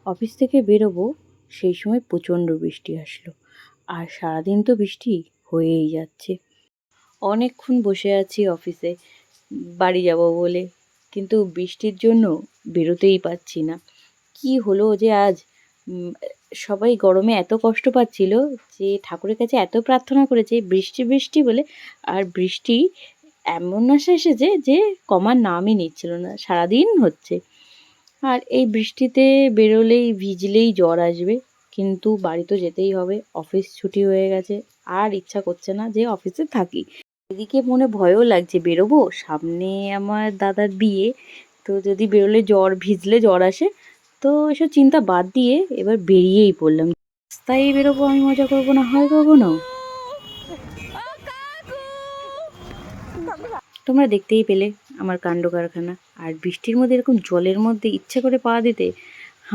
Office থেকে বেরোবো সেই সময় প্রচণ্ড বৃষ্টি আসলো। আর সারাদিন তো বৃষ্টি হয়েই যাচ্ছে। অনেকক্ষণ বসে আছি অফিসে বাড়ি যাব বলে, কিন্তু বৃষ্টির জন্য বেরোতেই পারছি না। কি হলো যে আজ সবাই গরমে এত কষ্ট পাচ্ছিল যে ঠাকুরের কাছে এত প্রার্থনা করেছে বৃষ্টি বৃষ্টি বলে, আর বৃষ্টি এমন আশা এসেছে যে কমার নামই নিচ্ছিল না, সারাদিন হচ্ছে। আর এই বৃষ্টিতে বেরোলেই ভিজলেই জ্বর আসবে, কিন্তু বাড়ি তো যেতেই হবে, অফিস ছুটি হয়ে গেছে, আর ইচ্ছা করছে না যে অফিসে থাকি। এদিকে মনে ভয়ও লাগছে, বেরোবো, সামনে আমার দাদার বিয়ে, তো যদি বেরোলে জ্বর ভিজলে জ্বর আসে, তো এসব চিন্তা বাদ দিয়ে এবার বেরিয়েই পড়লাম। রাস্তায় বেরোবো, আমি মজা করবো না হয় কখনো? তোমরা দেখতেই পেলে আমার কাণ্ড কারখানা। আর বৃষ্টির মধ্যে এরকম জলের মধ্যে ইচ্ছে করে পা দিতে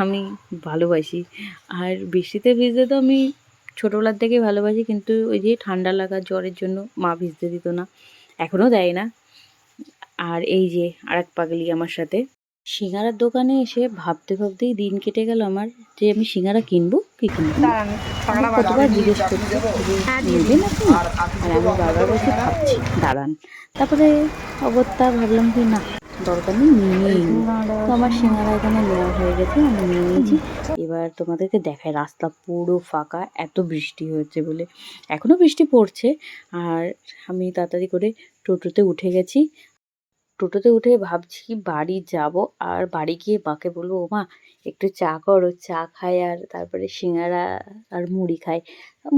আমি ভালোবাসি। আর বৃষ্টিতে ভিজতে তো আমি ছোটোবেলার থেকেই ভালোবাসি, কিন্তু ওই যে ঠান্ডা লাগা জ্বরের জন্য মা ভিজতে দিত না, এখনও দেয় না। আর এই যে আরেক পাগলি আমার সাথে, সিঙ্গারার দোকানে এসে ভাবতে ভাবতেই দিন কেটে গেল আমার, যে আমি সিঙ্গারা কিনবো কি কিনবো না। আমি কতবার জিজ্ঞেস করছি যে নেবেন আপনি, আর আমি বারবার বলছি ভাবছি দাঁড়ান। তারপরে অগত্যা ভাবলাম কি না, দরকার নেই, নিয়েই নিই। তো আমার সিঙ্গারা এখানে নেওয়া হয়ে গেছে, আমি নিয়ে নিয়েছি। এবার তোমাদেরকে দেখায়, রাস্তা পুরো ফাঁকা, এত বৃষ্টি হয়েছে বলে। এখনও বৃষ্টি পড়ছে। আর আমি তাড়াতাড়ি করে টোটোতে উঠে গেছি। টোটোতে উঠে ভাবছি বাড়ি যাব, আর বাড়ি গিয়ে মাকে বলবো, ও মা একটু চা করো, চা খাই, আর তারপরে সিঙ্গারা আর মুড়ি খাই।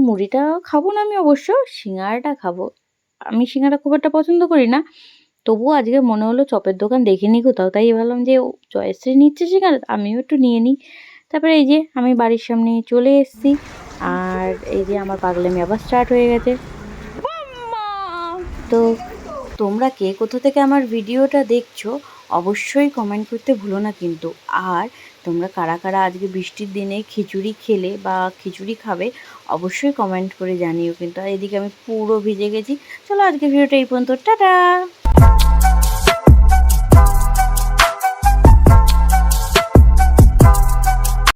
মুড়িটা খাবো না আমি অবশ্য, সিঙ্গারাটা খাবো। আমি সিঙ্গারা খুব একটা পছন্দ করি না, তবুও আজকে মনে হলো চপের দোকান দেখিনি কোথাও, তাই ভাবলাম যে জয়শ্রী নিচ্ছে সিঙ্গারা, আমিও একটু নিয়ে নিই। তারপরে এই যে আমি বাড়ির সামনে চলে এসেছি, আর এই যে আমার পাগলামি আবার স্টার্ট হয়ে গেছে। তো তোমরা কে কোথা থেকে আমার ভিডিওটা দেখছো অবশ্যই কমেন্ট করতে ভুলো না কিন্তু। আর তোমরা কারা কারা আজকে বৃষ্টির দিনে খিচুড়ি খেলে বা খিচুড়ি খাবে অবশ্যই কমেন্ট করে জানিও কিন্তু। আর এদিকে আমি পুরো ভিজে গেছি। চলো আজকে ভিডিওটা এই পর্যন্ত, টাটা।